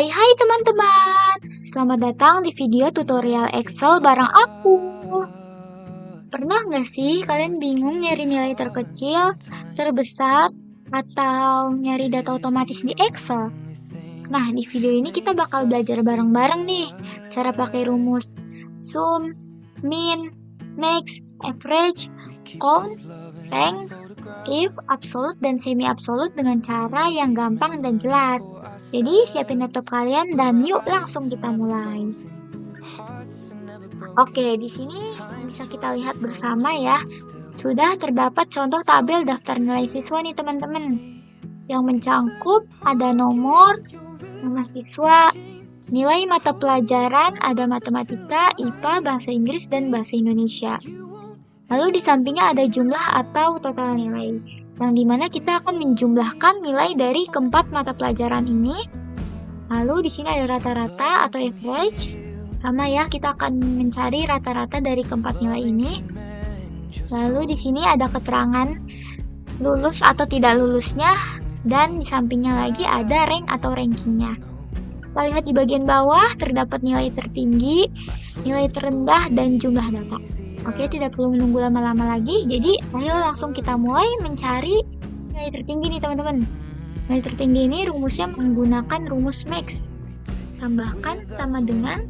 Hai teman-teman, selamat datang di video tutorial Excel bareng aku. Pernah nggak sih kalian bingung nyari nilai terkecil, terbesar, atau nyari data otomatis di Excel? Nah, di video ini kita bakal belajar bareng-bareng nih, cara pakai rumus sum, min, max, average, count, rank, if, absolute, dan semi-absolute dengan cara yang gampang dan jelas. Jadi siapin laptop kalian dan yuk langsung kita mulai. Oke, di sini bisa kita lihat bersama ya. Sudah terdapat contoh tabel daftar nilai siswa nih teman-teman. Yang mencangkup ada nomor, nama siswa, nilai mata pelajaran, ada matematika, IPA, bahasa Inggris, dan bahasa Indonesia. Lalu di sampingnya ada jumlah atau total nilai, yang dimana kita akan menjumlahkan nilai dari keempat mata pelajaran ini. Lalu di sini ada rata-rata atau average, sama ya, kita akan mencari rata-rata dari keempat nilai ini. Lalu di sini ada keterangan lulus atau tidak lulusnya, dan di sampingnya lagi ada rank atau rankingnya. Kita lihat di bagian bawah terdapat nilai tertinggi, nilai terendah, dan jumlah data. Oke, tidak perlu menunggu lama-lama lagi, jadi ayo langsung kita mulai mencari nilai tertinggi nih teman-teman. Nilai tertinggi ini rumusnya menggunakan rumus max. Tambahkan sama dengan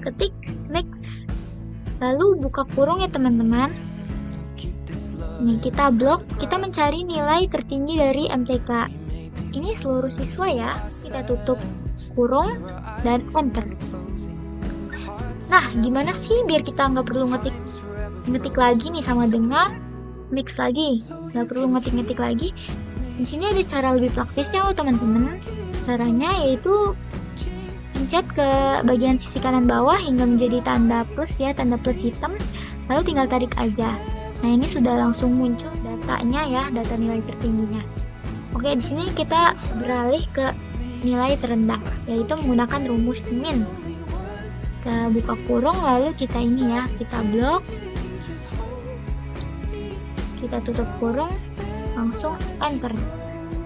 ketik max. Lalu buka kurung ya teman-teman. Nih kita blok, kita mencari nilai tertinggi dari MTK. Ini seluruh siswa ya. Kita tutup kurung dan enter. Nah, gimana sih biar kita nggak perlu ngetik lagi nih sama dengan mix lagi, nggak perlu ngetik lagi. Di sini ada cara lebih praktisnya loh teman-teman. Caranya yaitu pencet ke bagian sisi kanan bawah hingga menjadi tanda plus ya, tanda plus hitam, lalu tinggal tarik aja. Nah, ini sudah langsung muncul datanya ya, data nilai tertingginya. Oke, di sini kita beralih ke nilai terendah, yaitu menggunakan rumus min. Kita buka kurung, lalu kita ini ya, kita blok, kita tutup kurung, langsung enter.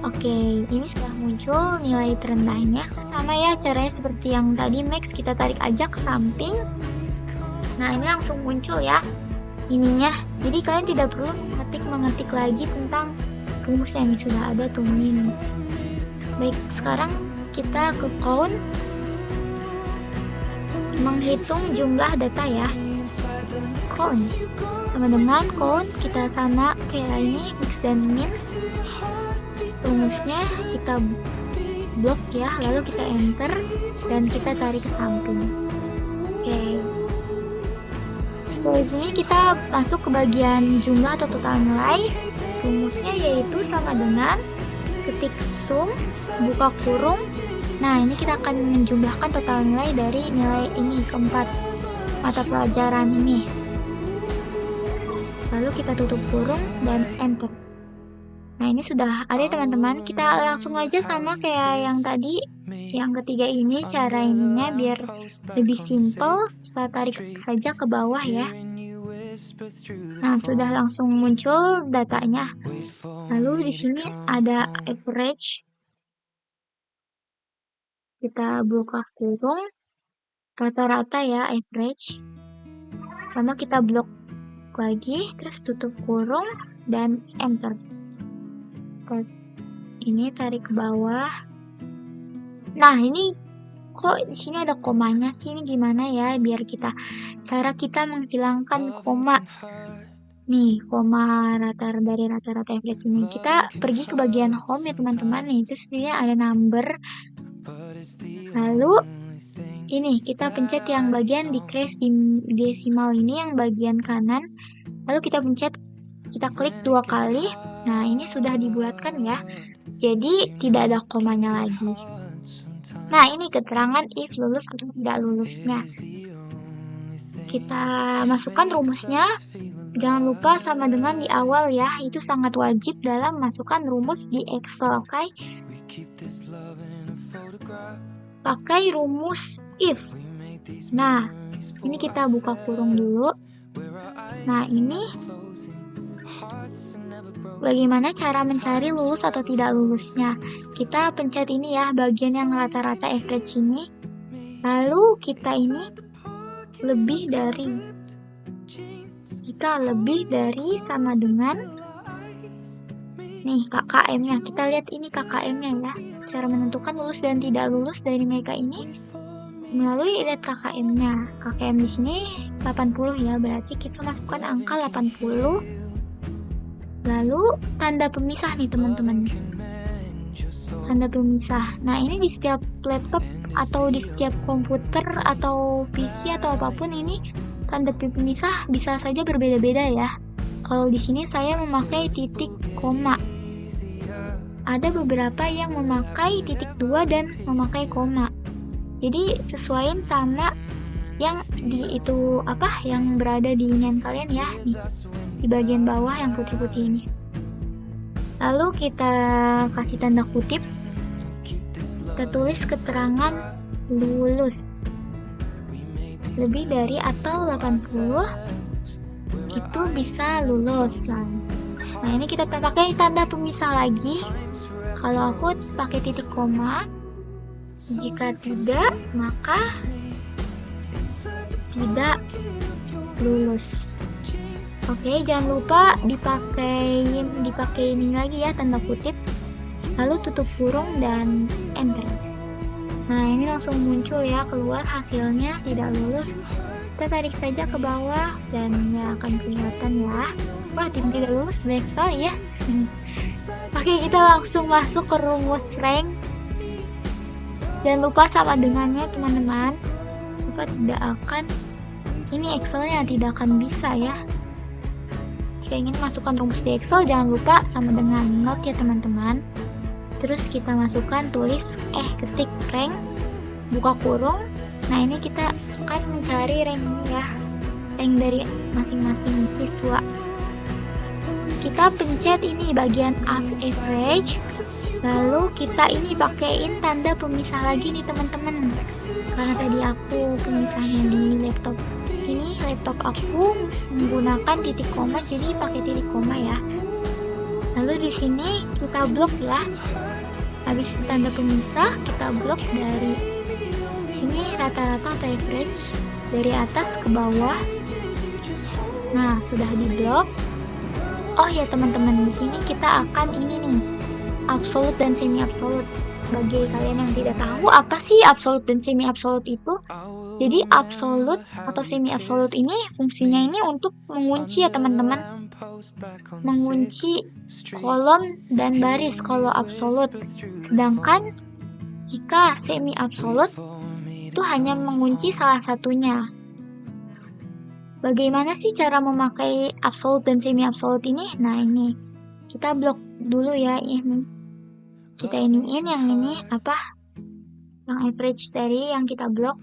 Oke, ini sudah muncul nilai terendahnya. Sama ya caranya seperti yang tadi max, kita tarik aja ke samping. Nah, ini langsung muncul ya ininya. Jadi kalian tidak perlu mengetik lagi tentang rumus yang sudah ada tuh min. Baik, sekarang kita ke count, menghitung jumlah data ya. Count sama dengan count, kita sama kayak ini mix dan min. Rumusnya kita blok ya, lalu kita enter dan kita tarik ke samping. Oke. Selanjutnya kita masuk ke bagian jumlah atau total nilai. Rumusnya yaitu sama dengan ketik sum, buka kurung. Nah, ini kita akan menjumlahkan total nilai dari nilai ini, keempat mata pelajaran ini. Lalu kita tutup kurung dan enter. Nah, ini sudah ada teman-teman. Kita langsung aja sama kayak yang tadi, yang ketiga ini, cara ininya biar lebih simple. Kita tarik saja ke bawah ya. Nah, sudah langsung muncul datanya. Lalu di sini ada average. Kita buka kurung, rata-rata ya, average. Sama kita blok lagi, terus tutup kurung dan enter. Ini tarik ke bawah. Nah, ini kok di sini ada komanya sih? Ini gimana ya biar cara kita menghilangkan koma. Nih, koma dari rata-rata average ini. Kita pergi ke bagian home ya teman-teman. Nih, terus dia ada number. Lalu ini kita pencet yang bagian decrease desimal ini, yang bagian kanan. Lalu kita pencet, kita klik 2 kali. Nah, ini sudah dibulatkan ya. Jadi tidak ada komanya lagi. Nah, ini keterangan if lulus atau tidak lulusnya. Kita masukkan rumusnya. Jangan lupa sama dengan di awal ya. Itu sangat wajib dalam masukkan rumus di Excel, oke? Pakai rumus if. Nah, ini kita buka kurung dulu. Nah, ini bagaimana cara mencari lulus atau tidak lulusnya. Kita pencet ini ya, bagian yang rata-rata average ini. Lalu kita ini lebih dari. Jika lebih dari sama dengan nih KKM-nya. Kita lihat ini KKM-nya ya. Cara menentukan lulus dan tidak lulus dari mereka ini melalui lihat KKM-nya. KKM di sini 80 ya, berarti kita masukkan angka 80. Lalu tanda pemisah nih teman-teman. Tanda pemisah. Nah, ini di setiap laptop atau di setiap komputer atau PC atau apapun ini tanda pemisah bisa saja berbeda-beda ya. Kalau di sini saya memakai titik koma. Ada beberapa yang memakai titik 2 dan memakai koma. Jadi sesuaiin sama yang di itu yang berada di inian kalian ya, nih di bagian bawah yang putih-putih ini. Lalu kita kasih tanda kutip. Kita tulis keterangan lulus. Lebih dari atau 80 itu bisa lulus lah. Nah, ini kita pakai tanda pemisah lagi. Kalau aku pakai titik koma. Jika tidak, maka tidak lulus. Oke, jangan lupa dipakai ini lagi ya, tanda kutip. Lalu tutup kurung dan enter. Nah, ini langsung muncul ya, keluar hasilnya tidak lulus. Kita tarik saja ke bawah dan nggak akan kelihatan ya. Wah, tim tidak lulus banyak sekali ya. Oke, kita langsung masuk ke rumus rank. Jangan lupa sama dengannya teman-teman. Lupa tidak akan, ini Excelnya tidak akan bisa ya. Jika ingin masukkan rumus di Excel, jangan lupa sama dengan note ya teman-teman. Terus kita masukkan, ketik rank, buka kurung. Nah, ini kita akan mencari rank ini ya, rank dari masing-masing siswa. Kita pencet ini bagian average. Lalu kita ini pakaiin tanda pemisah lagi nih teman-teman. Karena tadi aku pemisahnya di laptop ini, laptop aku menggunakan titik koma, jadi pakai titik koma ya. Lalu di sini kita blok ya. Habis tanda pemisah kita blok dari sini rata-rata atau average dari atas ke bawah. Nah, sudah diblok. Oh ya teman-teman, di sini kita akan ini nih, absolut dan semi absolut. Bagi kalian yang tidak tahu apa sih absolut dan semi absolut itu, jadi absolut atau semi absolut ini fungsinya ini untuk mengunci ya teman-teman, mengunci kolom dan baris kalau absolut. Sedangkan jika semi absolut itu hanya mengunci salah satunya. Bagaimana sih cara memakai absolut dan semi absolut ini? Nah, ini kita blok dulu ya ini. Kita iniin yang ini yang average dari yang kita blok.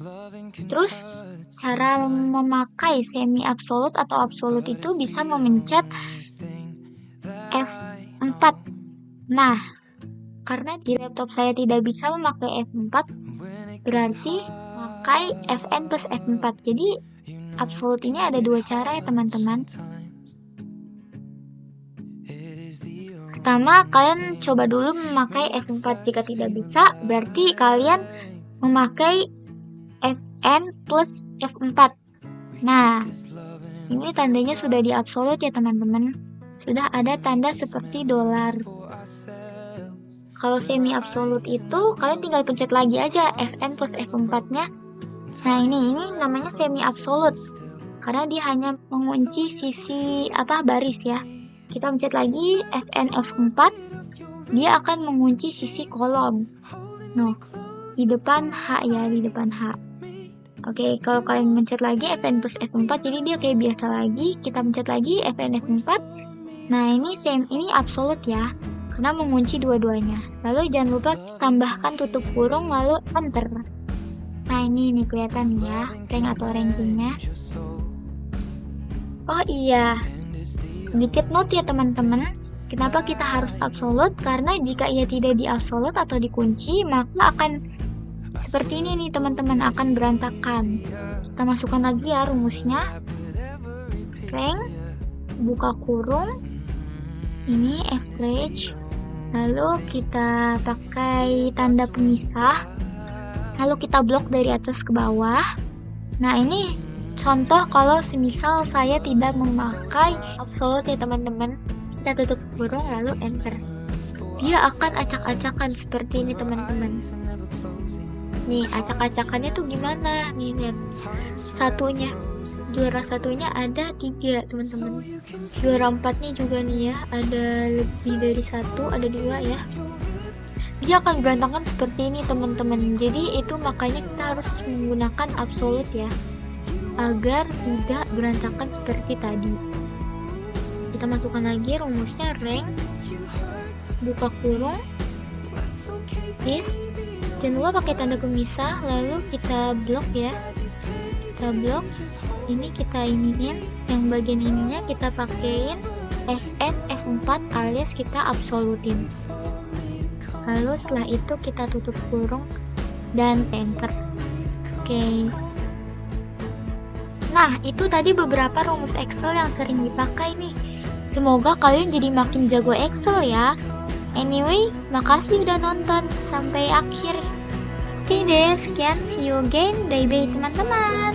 Terus cara memakai semi absolut atau absolut itu bisa memencet F4. Nah, karena di laptop saya tidak bisa memakai F4, berarti pakai Fn plus F4. Jadi absolut ini ada dua cara ya teman-teman. Pertama, kalian coba dulu memakai F4. Jika tidak bisa, berarti kalian memakai Fn plus F4. Nah, ini tandanya sudah di absolut ya teman-teman. Sudah ada tanda seperti dolar. Kalau semi absolut itu, kalian tinggal pencet lagi aja Fn plus F4-nya. Nah, ini namanya semi absolut. Karena dia hanya mengunci sisi baris ya. Kita pencet lagi Fn F4, dia akan mengunci sisi kolom. Nah, di depan H ya, di depan H. Oke, kalau kalian pencet lagi Fn plus F4, jadi dia kayak biasa lagi. Kita pencet lagi Fn F4. Nah, ini absolut ya. karena mengunci dua-duanya. Lalu jangan lupa tambahkan tutup kurung lalu enter. Nah ini nih kelihatan ya rank atau rankingnya. Oh iya, sedikit note ya teman-teman. Kenapa kita harus absolute? Karena jika ia tidak di absolute atau dikunci, maka akan seperti ini nih teman-teman, akan berantakan. Kita masukkan lagi ya rumusnya. Rank, buka kurung, ini average, lalu kita pakai tanda pemisah, lalu kita blok dari atas ke bawah. Nah ini contoh kalau semisal saya tidak memakai absolute ya teman-teman. Kita tutup kurung lalu enter. Dia akan acak-acakan seperti ini teman-teman. Nih acak-acakannya tuh gimana? Nih lihat satunya, juara satunya ada 3 teman-teman. Juara 4-nya juga nih ya, ada lebih dari 1, ada 2 ya. Dia akan berantakan seperti ini teman-teman. Jadi itu makanya kita harus menggunakan absolute ya, agar tidak berantakan seperti tadi. Kita masukkan lagi rumusnya rank, buka kurung, is, jangan lupa pakai tanda pemisah, lalu kita blok ya. Kita blok, ini kita iniin, yang bagian ininya kita pakein Fn, F4 alias kita absolutin. Lalu setelah itu kita tutup kurung dan enter. Oke. Nah, itu tadi beberapa rumus Excel yang sering dipakai nih. Semoga kalian jadi makin jago Excel ya. Anyway, makasih udah nonton sampai akhir. Oke deh, sekian. See you again. Bye-bye teman-teman.